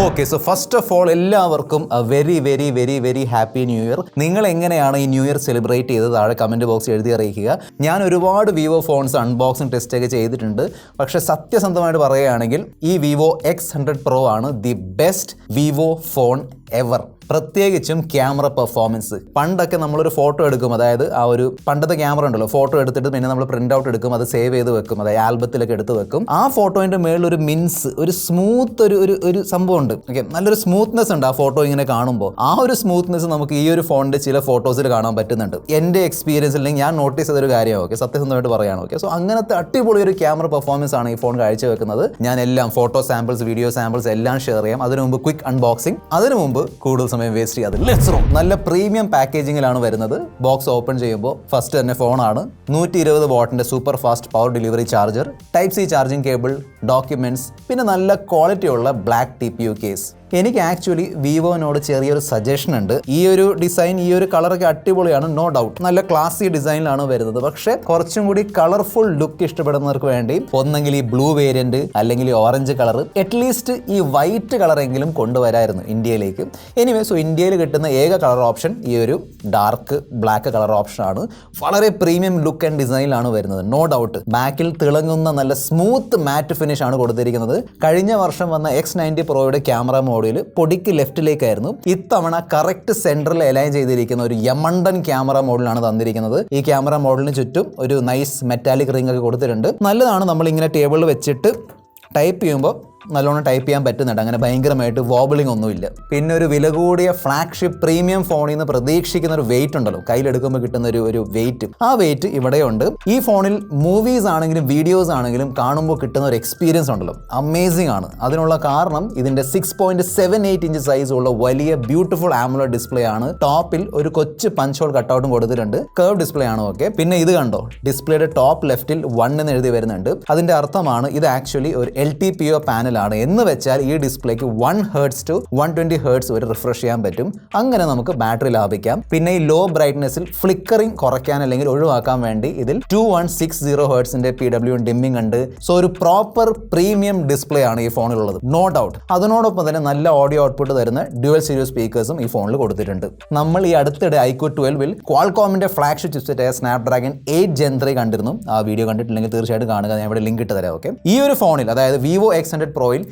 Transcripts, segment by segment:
Okay, so first of all എല്ലാവർക്കും very very very very happy new year. നിങ്ങൾ എങ്ങനെയാണ് ഈ ന്യൂ ഇയർ സെലിബ്രേറ്റ് ചെയ്തത് താഴെ കമൻറ്റ് ബോക്സിൽ എഴുതി അറിയിക്കുക. ഞാൻ ഒരുപാട് വിവോ ഫോൺസ് അൺബോക്സിങ് ടെസ്റ്റ് ഒക്കെ ചെയ്തിട്ടുണ്ട്. പക്ഷേ സത്യസന്ധമായിട്ട് പറയുകയാണെങ്കിൽ ഈ വിവോ X100 Pro ആണ് the best Vivo phone ever. പ്രത്യേകിച്ചും ക്യാമറ പെർഫോമൻസ്. പണ്ടൊക്കെ നമ്മളൊരു ഫോട്ടോ എടുക്കും, അതായത് ആ ഒരു പണ്ടത്തെ ക്യാമറ ഉണ്ടല്ലോ, ഫോട്ടോ എടുത്തിട്ട് പിന്നെ നമ്മൾ പ്രിന്റ് ഔട്ട് എടുക്കും, അത് സേവ് ചെയ്ത് വെക്കും, അതായത് ആൽബത്തിലൊക്കെ എടുത്ത് വെക്കും. ആ ഫോട്ടോൻ്റെ മേളിൽ ഒരു മിൻസ്, ഒരു സ്മൂത്ത് ഒരു സംഭവം ഉണ്ട്. ഓക്കെ, നല്ലൊരു സ്മൂത്ത്നെസ് ഉണ്ട് ആ ഫോട്ടോ ഇങ്ങനെ കാണുമ്പോൾ. ആ ഒരു സ്മൂത്ത്നെസ് നമുക്ക് ഈ ഒരു ഫോണിൻ്റെ ചില ഫോട്ടോസിൽ കാണാൻ പറ്റുന്നുണ്ട്. എൻ്റെ എക്സ്പീരിയൻസിൽ അല്ലെങ്കിൽ ഞാൻ നോട്ടീസ് ചെയ്തൊരു കാര്യം. ഓക്കെ, സത്യസന്ധമായിട്ട് പറയുകയാണ്. ഓക്കെ, സോ അങ്ങനത്തെ അടിപൊളി ഒരു ക്യാമറ പെർഫോമൻസ് ആണ് ഈ ഫോൺ കാഴ്ചവെക്കുന്നത്. ഞാൻ എല്ലാം ഫോട്ടോ സാമ്പിൾസ്, വീഡിയോ സാമ്പിൾസ് എല്ലാം ഷെയർ ചെയ്യാം. അതിനു മുമ്പ് ക്വിക്ക് അൺബോക്സിംഗ്. അതിനു മുമ്പ് കൂടുതൽ സമയം വേസ്റ്റ് ചെയ്യാതെ ലെറ്റ്സ് റോ. നല്ല പ്രീമിയം പാക്കേജിങ്ങിലാണ് വരുന്നത്. ബോക്സ് ഓപ്പൺ ചെയ്യുമ്പോൾ ഫസ്റ്റ് തന്നെ ഫോണാണ്. 120 വാട്ടിന്റെ super fast power delivery charger, type C charging cable, documents, പിന്നെ നല്ല ക്വാളിറ്റിയുള്ള ബ്ലാക്ക് TPU കേസ്. എനിക്ക് ആക്ച്വലി വിവോനോട് ചെറിയൊരു സജഷൻ ഉണ്ട്. ഈ ഒരു ഡിസൈൻ, ഈ ഒരു കളറൊക്കെ അടിപൊളിയാണ്, നോ ഡൗട്ട്. നല്ല ക്ലാസി ഡിസൈനിലാണ് വരുന്നത്. പക്ഷേ കുറച്ചും കൂടി കളർഫുൾ ലുക്ക് ഇഷ്ടപ്പെടുന്നവർക്ക് വേണ്ടി ഒന്നെങ്കിൽ ഈ ബ്ലൂ വേരിയന്റ് അല്ലെങ്കിൽ ഓറഞ്ച് കളർ, അറ്റ്ലീസ്റ്റ് ഈ വൈറ്റ് കളറെങ്കിലും കൊണ്ടുവരായിരുന്നു ഇന്ത്യയിലേക്ക്. എനിവേ, സോ ഇന്ത്യയിൽ കിട്ടുന്ന ഏക കളർ ഓപ്ഷൻ ഈ ഒരു ഡാർക്ക് ബ്ലാക്ക് കളർ ഓപ്ഷനാണ്. വളരെ പ്രീമിയം ലുക്ക് ആൻഡ് ഡിസൈനിലാണ് വരുന്നത്, നോ ഡൗട്ട്. ബാക്കിൽ തിളങ്ങുന്ന നല്ല സ്മൂത്ത് മാറ്റ് ഫിനിഷ് ആണ് കൊടുത്തിരിക്കുന്നത്. കഴിഞ്ഞ വർഷം വന്ന X90 Proയുടെ ക്യാമറ മോഡിൽ പൊടിക്ക് ലെഫ്റ്റിലേക്കായിരുന്നു. ഇത്തവണ കറക്റ്റ് സെൻട്രൽ അലൈൻ ചെയ്തിരിക്കുന്ന ഒരു യമണ്ടൻ ക്യാമറ മോഡിലാണ് തന്നിരിക്കുന്നത്. ഈ ക്യാമറ മോഡിന് ചുറ്റും ഒരു നൈസ് മെറ്റാലിക് റിംഗ് ഒക്കെ കൊടുത്തിട്ടുണ്ട്. നല്ലതാണ്. നമ്മളിങ്ങനെ ടേബിളിൽ വെച്ചിട്ട് ടൈപ്പ് ചെയ്യുമ്പോൾ നല്ലോണം ടൈപ്പ് ചെയ്യാൻ പറ്റുന്നുണ്ട്. അങ്ങനെ ഭയങ്കരമായിട്ട് വോബിളിംഗ് ഒന്നുമില്ല. പിന്നെ ഒരു വില കൂടിയ ഫ്ലാഗ്ഷിപ്പ് പ്രീമിയം ഫോണിൽ നിന്ന് പ്രതീക്ഷിക്കുന്ന ഒരു വെയിറ്റ് ഉണ്ടല്ലോ, കയ്യിലെടുക്കുമ്പോൾ കിട്ടുന്ന ഒരു വെയിറ്റ്, ആ വെയിറ്റ് ഇവിടെയുണ്ട്. ഈ ഫോണിൽ മൂവീസ് ആണെങ്കിലും വീഡിയോസ് ആണെങ്കിലും കാണുമ്പോൾ കിട്ടുന്ന ഒരു എക്സ്പീരിയൻസ് ഉണ്ടല്ലോ, അമേസിംഗ് ആണ്. അതിനുള്ള കാരണം ഇതിൻ്റെ 6.78 ഇഞ്ച് സൈസുള്ള വലിയ ബ്യൂട്ടിഫുൾ ആമുലർ ഡിസ്പ്ലേ ആണ്. ടോപ്പിൽ ഒരു കൊച്ചു പഞ്ച് ഹോൾ കട്ടൗട്ടും കൊടുത്തിട്ടുണ്ട്. കർവ് ഡിസ്പ്ലേ ആണ്. ഓക്കെ, പിന്നെ ഇത് കണ്ടോ, ഡിസ്പ്ലേയുടെ ടോപ്പ് ലെഫ്റ്റിൽ 1 എന്ന് എഴുതി വരുന്നുണ്ട്. അതിൻ്റെ അർത്ഥമാണ് ഇത് ആക്ച്വലി ഒരു LTPO പാനൽ എന്ന് വെച്ചാൽ ഈ ഡിസ്പ്ലേക്ക് 1 Hz to 120 Hz വരെ റിഫ്രഷ് ചെയ്യാൻ പറ്റും. അങ്ങനെ നമുക്ക് ബാറ്ററി ലാഭിക്കാം. പിന്നെ ഈ ലോ ബ്രൈറ്റ്നെസ്സിൽ ഫ്ലിക്കറിംഗ് കുറയ്ക്കാൻ അല്ലെങ്കിൽ ഒഴിവാക്കാൻ വേണ്ടി ഇതിൽ 2160 Hz PWM ഡിമ്മിംഗ് ഉണ്ട്. സോ ഒരു പ്രോപ്പർ പ്രീമിയം ഡിസ്പ്ലേ ആണ് ഈ ഫോണിലുള്ളത്, നോ ഡൗട്ട്. അതിനോടൊപ്പം തന്നെ നല്ല ഓഡിയോ ഔട്ട്പുട്ട് തരുന്ന ഡ്യുവൽ സ്റ്റീരിയോ സ്പീക്കേഴ്സും ഈ ഫോണിൽ കൊടുത്തിട്ടുണ്ട്. നമ്മൾ ഈ അടുത്തിടെ iQOO 12 ക്വാൾകോമിന്റെ ഫ്ലാഗ്ഷിപ്പ് ചിപ്സെറ്റായ സ്നാപ്ഡ്രാഗൺ 8 Gen 3 കണ്ടിരുന്നു. ആ വീഡിയോ കണ്ടിട്ടില്ലെങ്കിൽ തീർച്ചയായിട്ടും കാണുക, ഞാൻ ഇവിടെ ലിങ്ക് ഇട്ട് തരാം. ഓക്കെ, ഈ ഒരു ഫോണിൽ, അതായത് വിവോ X100 Pro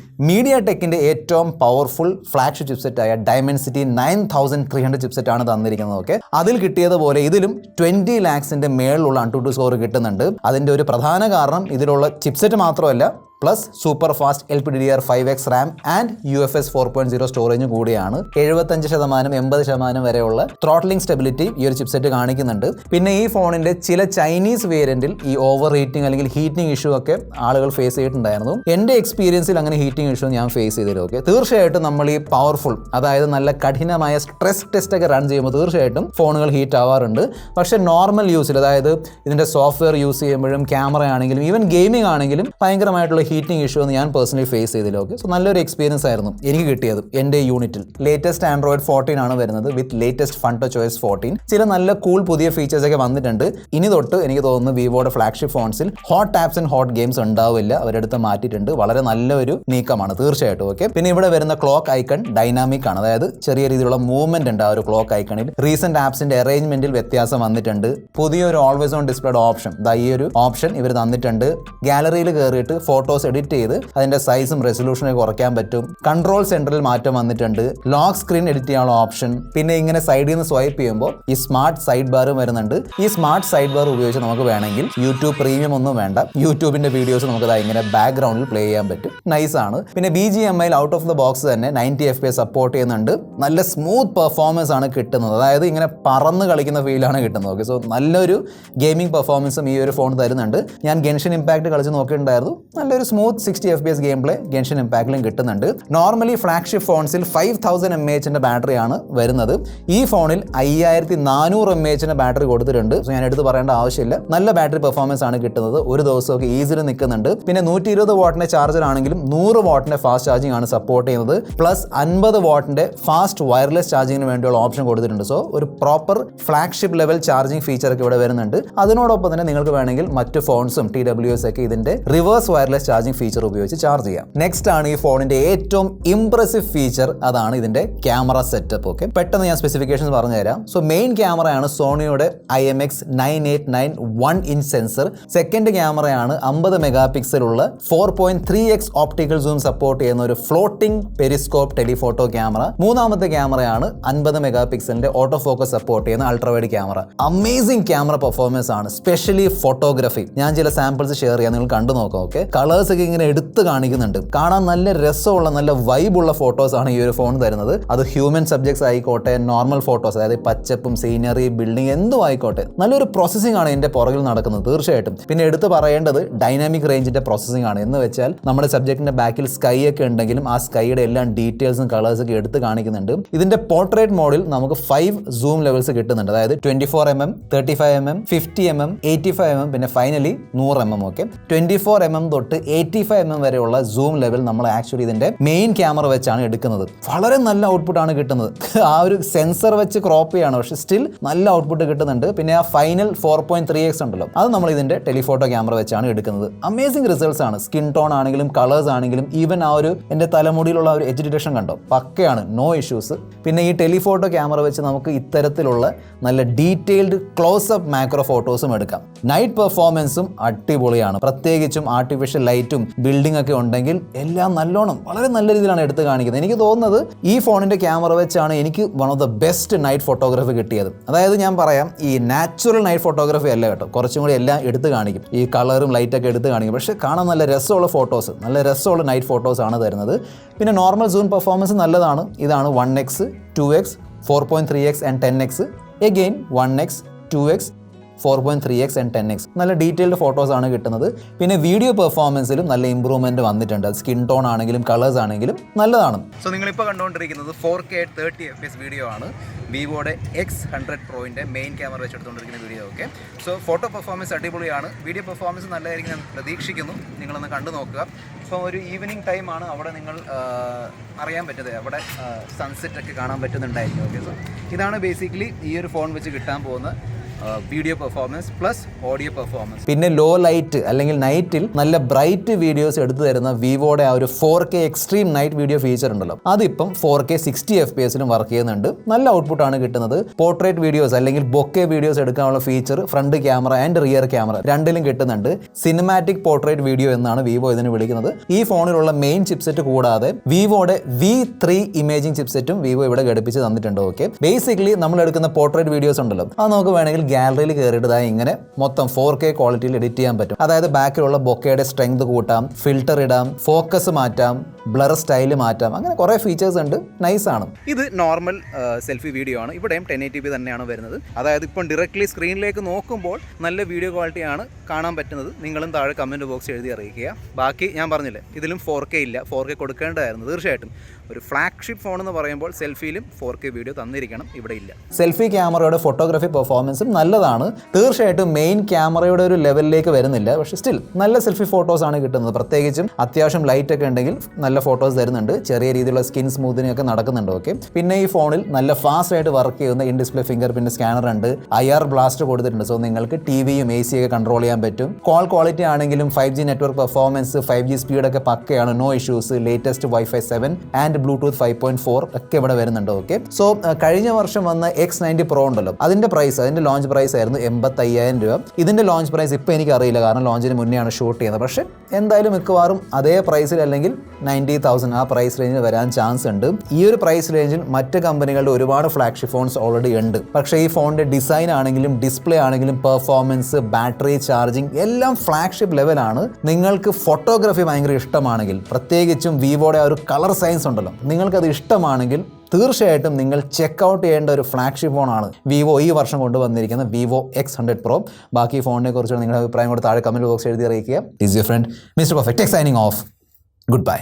MediaTekന്റെ ഏറ്റവും പവർഫുൾ ഫ്ലാഗ്ഷിപ്പ് ചിപ്സെറ്റ് ആയ Dimensity 9300 ചിപ്സെറ്റ് ആണ് തന്നിരിക്കുന്നത്. ഓക്കെ, അതിൽ കിട്ടിയതുപോലെ ഇതിലും 20 lakhs മേളിലുള്ള AnTuTu സ്കോർ കിട്ടുന്നുണ്ട്. അതിന്റെ ഒരു പ്രധാന കാരണം ഇതിലുള്ള ചിപ്സെറ്റ് മാത്രമല്ല, plus super fast LPDDR5X RAM and UFS 4.0 സ്റ്റോറേജും കൂടിയാണ്. 75%, 80% വരെയുള്ള ത്രോട്ട്ലിംഗ് സ്റ്റെബിലിറ്റി ഈ ഒരു ചിപ്സെറ്റ് കാണിക്കുന്നുണ്ട്. പിന്നെ ഈ ഫോണിന്റെ ചില ചൈനീസ് വേരിയന്റിൽ ഈ ഓവർ ഹീറ്റിംഗ് അല്ലെങ്കിൽ ഹീറ്റിംഗ് ഇഷ്യൂ ഒക്കെ ആളുകൾ ഫേസ് ചെയ്തിട്ടുണ്ടായിരുന്നു. എൻ്റെ എക്സ്പീരിയൻസിൽ അങ്ങനെ ഹീറ്റിംഗ് ഇഷ്യൂ ഞാൻ ഫേസ് ചെയ്തില്ല. ഓക്കെ, തീർച്ചയായിട്ടും നമ്മൾ ഈ പവർഫുൾ, അതായത് നല്ല കഠിനമായ സ്ട്രെസ് ടെസ്റ്റ് ഒക്കെ റൺ ചെയ്യുമ്പോൾ തീർച്ചയായിട്ടും ഫോണുകൾ ഹീറ്റ് ആവാറുണ്ട്. പക്ഷേ നോർമൽ യൂസിൽ, അതായത് ഇതിന്റെ സോഫ്റ്റ്വെയർ യൂസ് ചെയ്യുമ്പോഴും ക്യാമറ ആണെങ്കിലും ഈവൻ ഗെയിമിംഗ് ആണെങ്കിലും ഭയങ്കരമായിട്ടുള്ള ഹീറ്റിംഗ് ഇഷ്യൂ എന്ന് ഞാൻ പേഴ്സണലി ഫേസ് ചെയ്തില്ല. ഓക്കെ, സോ നല്ലൊരു എക്സ്പീരിയൻസ് ആയിരുന്നു എനിക്ക് കിട്ടിയത് എൻ്റെ യൂണിറ്റിൽ. ലേറ്റസ്റ്റ് Android 14 ആണ് വരുന്നത് വിത്ത് ലേറ്റസ്റ്റ് FunTouchOS 14. ചില നല്ല കൂൾ പുതിയ ഫീച്ചേഴ്സ് ഒക്കെ വന്നിട്ടുണ്ട്. ഇനി തൊട്ട് എനിക്ക് തോന്നുന്നു വിവോയുടെ ഫ്ലാഗ്ഷിപ്പ് ഫോൺസിൽ hot apps and hot games ഉണ്ടാവില്ല, അവരെടുത്ത് മാറ്റിയിട്ടുണ്ട്. വളരെ നല്ലൊരു നീക്കമാണ് തീർച്ചയായിട്ടും. ഓക്കെ, പിന്നെ ഇവിടെ വരുന്ന ക്ലോക്ക് ഐക്കൺ ഡൈനാമിക് ആണ്, അതായത് ചെറിയ രീതിയിലുള്ള മൂവ്മെന്റ് ഉണ്ട് ആ ഒരു ക്ലോക്ക് ഐക്കണിൽ. റീസെന്റ് ആപ്സിന്റെ അറേഞ്ച്മെന്റിൽ വ്യത്യാസം വന്നിട്ടുണ്ട്. പുതിയൊരു ഓൾവേസ് ഓൺ ഡിസ്പ്ലേഡ് ഓപ്ഷൻ, ഈ ഒരു ഓപ്ഷൻ ഇവർ തന്നിട്ടുണ്ട്. ഗാലറിയിൽ കയറിയിട്ട് ഫോട്ടോസ് എഡിറ്റ് ചെയ്ത് അതിന്റെ സൈസും റെസൊല്യൂഷനും കുറയ്ക്കാൻ പറ്റും. കൺട്രോൾ സെന്ററിൽ മാറ്റം വന്നിട്ടുണ്ട്. ലോക്ക് സ്ക്രീൻ എഡിറ്റ് ചെയ്യാനുള്ള ഓപ്ഷൻ. പിന്നെ ഇങ്ങനെ സൈഡിൽ നിന്ന് സ്വൈപ്പ് ചെയ്യുമ്പോൾ ഈ സ്മാർട്ട് സൈഡ് ബാറും വരുന്നുണ്ട്. ഈ സ്മാർട്ട് സൈഡ് ബാർ ഉപയോഗിച്ച് നമുക്ക് വേണമെങ്കിൽ യൂട്യൂബ് പ്രീമിയം ഒന്നും വേണ്ട, യൂട്യൂബിന്റെ വീഡിയോസ് നമുക്ക് ഇങ്ങനെ ബാക്ക്ഗ്രൗണ്ടിൽ പ്ലേ ചെയ്യാൻ പറ്റും. നൈസ് ആണ്. പിന്നെ BGMI out of the box തന്നെ 90 FPS സപ്പോർട്ട് ചെയ്യുന്നുണ്ട്. നല്ല സ്മൂത്ത് പെർഫോമൻസ് ആണ് കിട്ടുന്നത്, അതായത് ഇങ്ങനെ പറന്ന് കളിക്കുന്ന ഫീലാണ് കിട്ടുന്നത്. ഓക്കെ, സോ നല്ലൊരു ഗെയിമിംഗ് പെർഫോമൻസും ഈ ഒരു ഫോൺ തരുന്നുണ്ട്. ഞാൻ ഗെൻഷൻ ഇമ്പാക്ട് കളിച്ച് നോക്കിയിട്ടുണ്ടായിരുന്നു. നല്ലൊരു സ്മൂത്ത് 60 FPS ഗെയിം പ്ലേ ഗെൻഷൻ ഇമ്പാക്റ്റിലും കിട്ടുന്നുണ്ട്. നോർമലി ഫ്ലാഗ്ഷിപ്പ് ഫോൺസിൽ 5000 mAh ബാറ്ററിയാണ് വരുന്നത്. ഈ ഫോണിൽ 5400 mAh ബാറ്ററി കൊടുത്തിട്ടുണ്ട്. സോ ഞാൻ എടുത്ത് പറയേണ്ട ആവശ്യമില്ല, നല്ല ബാറ്ററി പെർഫോമൻസ് ആണ് കിട്ടുന്നത്. ഒരു ദിവസമൊക്കെ ഈസിലി നിൽക്കുന്നുണ്ട്. പിന്നെ 120 വാട്ടിന്റെ ചാർജർ ആണെങ്കിലും 100 വാട്ടിന്റെ ഫാസ്റ്റ് ചാർജിങ് ആണ് സപ്പോർട്ട് ചെയ്യുന്നത്. പ്ലസ് 50 വാട്ടിന്റെ ഫാസ്റ്റ് വയർലെസ് ചാർജിങ്ങിന് വേണ്ടിയുള്ള ഓപ്ഷൻ കൊടുത്തിട്ടുണ്ട്. സോ ഒരു proper flagship level charging feature ഒക്കെ ഇവിടെ വരുന്നുണ്ട്. അതിനോടൊപ്പം തന്നെ നിങ്ങൾക്ക് വേണമെങ്കിൽ മറ്റ് ഫോൺസും TWS ഒക്കെ ഇതിന്റെ റിവേഴ്സ് വയർലെസ് ചാർജിങ് ഫീച്ചർ ഉപയോഗിച്ച് ചാർജ് ചെയ്യാം. നെക്സ്റ്റ് ആണ് ഈ ഫോണിന്റെ ഏറ്റവും ഇംപ്രസീവ് ഫീച്ചർ, അതാണ് ഇതിന്റെ ക്യാമറ സെറ്റപ്പ്. ഓക്കെ, പെട്ടെന്ന് ഞാൻ സ്പെസിഫിക്കേഷൻസ് പറഞ്ഞു തരാം. സോ മെയിൻ ക്യാമറയാണ് സോണിയുടെ IMX9891 1-inch സെൻസർ. സെക്കൻഡ് ക്യാമറയാണ് 50 മെഗാ പിക്സൽ ഉള്ള 4.3x ഓപ്റ്റിക്കൽ സൂം സപ്പോർട്ട് ചെയ്യുന്ന ഒരു ഫ്ലോട്ടിംഗ് പെരിസ്കോപ്പ് ടെലിഫോട്ടോ ക്യാമറ. മൂന്നാമത്തെ ക്യാമറയാണ് 50 മെഗാ പിക്സലിന്റെ ഓട്ടോ ഫോക്കസ് സപ്പോർട്ട് ചെയ്യുന്ന ultrawide camera. Amazing camera performance ആണ്, സ്പെഷ്യലി ഫോട്ടോഗ്രാഫി. ഞാൻ ചില സാമ്പിൾസ് ഷെയർ ചെയ്യാം, നിങ്ങൾ കണ്ടു നോക്കാം. ഓക്കെ, കളേഴ്സ് ഒക്കെ ഇങ്ങനെ എടുത്ത് കാണിക്കുന്നുണ്ട്. കാണാൻ നല്ല രസമുള്ള നല്ല വൈബുള്ള ഫോട്ടോസ് ആണ് ഈ ഒരു ഫോൺ തരുന്നത്. അത് ഹ്യൂമൻ സബ്ജക്ട്സ് ആയിക്കോട്ടെ, നോർമൽ ഫോട്ടോസ്, അതായത് പച്ചപ്പും സീനറി ബിൽഡിംഗ് എന്തും ആയിക്കോട്ടെ, നല്ലൊരു പ്രോസസ്സിംഗ് ആണ് ഇതിന്റെ പുറകിൽ നടക്കുന്നത് തീർച്ചയായിട്ടും. പിന്നെ എടുത്ത് പറയേണ്ടത് ഡൈനാമിക് റേഞ്ചിന്റെ പ്രോസസ്സിംഗ് ആണ്. എന്ന് വെച്ചാൽ നമ്മുടെ സബ്ജക്റ്റിന്റെ ബാക്കിൽ സ്കൈ ഒക്കെ ഉണ്ടെങ്കിലും ആ സ്കൈയുടെ എല്ലാ ഡീറ്റെയിൽസും കളേഴ്സ് ഒക്കെ എടുത്ത് കാണിക്കുന്നുണ്ട്. ഇതിന്റെ പോർട്രേറ്റ് മോഡിൽ നമുക്ക് 5 സൂം ലെവൽസ് കിട്ടുന്നുണ്ട്. അതായത് 24mm, 35mm, 50mm, 85mm, പിന്നെ ഫൈനലി 100mm. ഓക്കെ, 24mm തൊട്ട് 85mm വരെയുള്ള സൂം ലെവൽ നമ്മൾ ആക്ച്വലി ഇതിന്റെ മെയിൻ ക്യാമറ വെച്ചാണ് എടുക്കുന്നത്. വളരെ നല്ല ഔട്ട്പുട്ട് ആണ് കിട്ടുന്നത്. ആ ഒരു സെൻസർ വെച്ച് ക്രോപ്പ് ചെയ്യാണ്, പക്ഷെ സ്റ്റിൽ നല്ല ഔട്ട്പുട്ട് കിട്ടുന്നുണ്ട്. പിന്നെ ആ ഫൈനൽ 4.3x ഉണ്ടല്ലോ, അത് നമ്മൾ ഇതിന്റെ ടെലിഫോട്ടോ ക്യാമറ വെച്ചാണ് എടുക്കുന്നത്. അമേസിംഗ് റിസൾട്ട്സ് ആണ്. സ്കിൻ ടോൺ ആണെങ്കിലും കളേഴ്സ് ആണെങ്കിലും ഈവൻ ആ ഒരു എന്റെ തലമുടിയിലുള്ള ഒരു എഡ്ജ് ഡിറ്റക്ഷൻ കണ്ടോ, പക്കയാണ്, നോ ഇഷ്യൂസ്. പിന്നെ ഈ ടെലിഫോട്ടോ ക്യാമറ വെച്ച് നമുക്ക് ഇത്തരത്തിലുള്ള നല്ല ഡീറ്റെയിൽഡ് ക്ലോസ്അപ്പ് മാക്രോ ഫോട്ടോസും എടുക്കാം. നൈറ്റ് പെർഫോമൻസും അടിപൊളിയാണ്. പ്രത്യേകിച്ചും ആർട്ടിഫിഷ്യൽ ലൈറ്റും ബിൽഡിംഗ് ഒക്കെ ഉണ്ടെങ്കിൽ എല്ലാം നല്ലോണം വളരെ നല്ല രീതിയിലാണ് എടുത്ത് കാണിക്കുന്നത്. എനിക്ക് തോന്നുന്നത് ഈ ഫോണിന്റെ ക്യാമറ വെച്ചാണ് എനിക്ക് one of the best night photography കിട്ടിയത്. അതായത് ഞാൻ പറയാം, ഈ നാച്ചുറൽ നൈറ്റ് ഫോട്ടോഗ്രാഫി അല്ല കേട്ടോ, കുറച്ചും കൂടി എല്ലാം എടുത്ത് കാണിക്കും, ഈ കളറും ലൈറ്റൊക്കെ എടുത്ത് കാണിക്കും. പക്ഷേ കാണാൻ നല്ല രസമുള്ള ഫോട്ടോസ്, നല്ല രസമുള്ള നൈറ്റ് ഫോട്ടോസ് ആണ് തരുന്നത്. പിന്നെ നോർമൽ സൂം പെർഫോമൻസ് നല്ലതാണ്. ഇതാണ് 1x, 2x, 4.3x and 10x. Again 1x, 2x, 4.3x and 10x. നല്ല ഡീറ്റെയിൽഡ് ഫോട്ടോസ് ആണ് കിട്ടുന്നത്. പിന്നെ വീഡിയോ പെർഫോമൻസിലും നല്ല ഇമ്പ്രൂവ്മെന്റ് വന്നിട്ടുണ്ട്. സ്കിൻ ടോൺ ആണെങ്കിലും കളേഴ്സ് ആണെങ്കിലും നല്ലതാണ്. സോ നിങ്ങളിപ്പോൾ കണ്ടുകൊണ്ടിരിക്കുന്നത് 4K 30fps വീഡിയോ ആണ്. വിവോയുടെ X100 Proന്റെ മെയിൻ ക്യാമറ വെച്ചെടുത്തുകൊണ്ടിരിക്കുന്ന video. Okay, so photo performance അടിപൊളിയാണ്, വീഡിയോ പെർഫോമൻസ് നല്ലതായിരിക്കും ഞാൻ പ്രതീക്ഷിക്കുന്നു. നിങ്ങളൊന്ന് കണ്ടു നോക്കുക. ഇപ്പോൾ ഒരു ഈവനിങ് ടൈമാണ്, അവിടെ നിങ്ങൾ അറിയാൻ പറ്റുന്നത്, അവിടെ സൺസെറ്റ് ഒക്കെ കാണാൻ പറ്റുന്നുണ്ടായിരിക്കും. ഓക്കെ, സോ ഇതാണ് ബേസിക്കലി ഈ ഒരു ഫോൺ വെച്ച് കിട്ടാൻ പോകുന്ന video performance plus audio performance. പിന്നെ ലോ ലൈറ്റ് അല്ലെങ്കിൽ നൈറ്റിൽ നല്ല ബ്രൈറ്റ് വീഡിയോസ് എടുത്തു തരുന്ന വിവോയുടെ ആ ഒരു 4K extreme night video feature ഉണ്ടല്ലോ, അതിപ്പം 4K 60fpsലും വർക്ക് ചെയ്യുന്നുണ്ട്. നല്ല ഔട്ട്പുട്ട് ആണ് കിട്ടുന്നത്. പോർട്രേറ്റ് വീഡിയോസ് അല്ലെങ്കിൽ ബൊക്കെ വീഡിയോസ് എടുക്കാനുള്ള feature front camera and rear camera രണ്ടിലും കിട്ടുന്നുണ്ട്. സിനിമാറ്റിക് പോർട്രേറ്റ് വീഡിയോ എന്നാണ് വിവോ ഇതിന് വിളിക്കുന്നത്. ഈ ഫോണിലുള്ള മെയിൻ ചിപ്സെറ്റ് കൂടാതെ വിവോയുടെ V3 ഇമേജിംഗ് ചിപ്സെറ്റും വിവോ ഇവിടെ ഘടിപ്പിച്ച് തന്നിട്ടുണ്ട്. ഓക്കെ, ബേസിക്കലി നമ്മൾ എടുക്കുന്ന പോർട്രേറ്റ് വീഡിയോസ് ഉണ്ടല്ലോ, അത് നമുക്ക് വേണമെങ്കിൽ ഗാലറിയിൽ കയറിയിട്ട് ഇങ്ങനെ മൊത്തം 4K ക്വാളിറ്റിയിൽ എഡിറ്റ് ചെയ്യാൻ പറ്റും. അതായത് ബാക്കിലുള്ള ബൊക്കയുടെ സ്ട്രെങ്ത് കൂട്ടാം, ഫിൽട്ടർ ഇടാം, ഫോക്കസ് മാറ്റാം, ബ്ലർ സ്റ്റൈൽ മാറ്റാം, അങ്ങനെ കുറേ ഫീച്ചേഴ്സ് ഉണ്ട്. നൈസാണ്. ഇത് നോർമൽ സെൽഫി വീഡിയോ ആണ്. ഇവിടെയും 1080p തന്നെയാണ് വരുന്നത്. അതായത് ഇപ്പം ഡയറക്റ്റ്ലി സ്ക്രീനിലേക്ക് നോക്കുമ്പോൾ നല്ല വീഡിയോ ക്വാളിറ്റിയാണ് കാണാൻ പറ്റുന്നത്. നിങ്ങളും താഴെ കമൻറ്റ് ബോക്സ് എഴുതി അറിയിക്കുക. ബാക്കി ഞാൻ പറഞ്ഞില്ലേ, ഇതിലും 4K ഇല്ല, 4K കൊടുക്കേണ്ടതായിരുന്നു തീർച്ചയായിട്ടും. ഒരു ഫ്ലാഗ്ഷിപ്പ് ഫോൺ എന്ന് പറയുമ്പോൾ സെൽഫിയിലും 4K വീഡിയോ തന്നിരിക്കണം, ഇവിടെ ഇല്ല. സെൽഫി ക്യാമറയുടെ ഫോട്ടോഗ്രാഫി പെർഫോമൻസും നല്ലതാണ്. തീർച്ചയായിട്ടും മെയിൻ ക്യാമറയുടെ ഒരു ലെവലിലേക്ക് വരുന്നില്ല, പക്ഷേ സ്റ്റിൽ നല്ല സെൽഫി ഫോട്ടോസ് ആണ് കിട്ടുന്നത്. പ്രത്യേകിച്ചും അത്യാവശ്യം ലൈറ്റ് ഒക്കെ ഉണ്ടെങ്കിൽ നല്ല ഫോട്ടോസ് തരുന്നുണ്ട്. ചെറിയ രീതിയിലുള്ള സ്കിൻ സ്മൂത്തിനിങ് ഒക്കെ നടക്കുന്നുണ്ട്. ഓക്കെ, പിന്നെ ഈ ഫോണിൽ നല്ല ഫാസ്റ്റ് ആയിട്ട് വർക്ക് ചെയ്യുന്ന in display finger print scanner ഉണ്ട്. IR ബ്ലാസ്റ്റർ കൊടുത്തിട്ടുണ്ട്. സോ നിങ്ങൾക്ക് TVയും AC ഒക്കെ കൺട്രോൾ ചെയ്യാൻ പറ്റും. കോൾ ക്വാളിറ്റി ആണെങ്കിലും 5G network performance, 5G speed ഒക്കെ പക്കയാണ്, no issues. Latest Wi-Fi 7 and Bluetooth 5.4 ഒക്കെ ഇവിടെ വരുന്നുണ്ട്. ഓക്കെ, സോ കഴിഞ്ഞ വർഷം വന്ന X90 Pro ഉണ്ടല്ലോ, അതിന്റെ ലോഞ്ച് പ്രൈസ് ആയിരുന്നു 85,000 രൂപ. ഇതിന്റെ ലോഞ്ച് പ്രൈസ് ഇപ്പോൾ എനിക്ക് അറിയില്ല, കാരണം ലോഞ്ചിന് മുന്നെയാണ് ഷൂട്ട് ചെയ്യുന്നത്. പക്ഷേ എന്തായാലും മിക്കവാറും അതേ പ്രൈസിൽ അല്ലെങ്കിൽ 90,000 ആ പ്രൈസ് റേഞ്ചിൽ വരാൻ ചാൻസ് ഉണ്ട്. ഈ ഒരു പ്രൈസ് റേഞ്ചിൽ മറ്റ് കമ്പനികളുടെ ഒരുപാട് ഫ്ലാഗ്ഷിപ്പ് ഫോൺസ് ഓൾറെഡി ഉണ്ട്. പക്ഷേ ഈ ഫോണിന്റെ ഡിസൈൻ ആണെങ്കിലും ഡിസ്പ്ലേ ആണെങ്കിലും പെർഫോമൻസ്, ബാറ്ററി ചാർജിങ് എല്ലാം ഫ്ലാഗ്ഷിപ്പ് ലെവലാണ്. നിങ്ങൾക്ക് ഫോട്ടോഗ്രാഫി ഭയങ്കര ഇഷ്ടമാണെങ്കിൽ, പ്രത്യേകിച്ചും വിവോയുടെ ആ ഒരു കളർ സയൻസ് ഉണ്ടല്ലോ, നിങ്ങൾക്കത് ഇഷ്ടമാണെങ്കിൽ തീർച്ചയായിട്ടും നിങ്ങൾ ചെക്കൗട്ട് ചെയ്യേണ്ട ഒരു ഫ്ലാഗ്ഷിപ്പ് ഫോണാണ് വിവോ ഈ വർഷം കൊണ്ടുവന്നിരിക്കുന്ന വിവോ X100 Pro. ബാക്കി ഫോണിനെ കുറിച്ചുള്ള നിങ്ങളുടെ അഭിപ്രായം കൂടെ താഴെ കമൻറ്റ് ബോക്സ് എഴുതി അറിയിക്കുക. Is your friend mister perfect signing off. Good bye.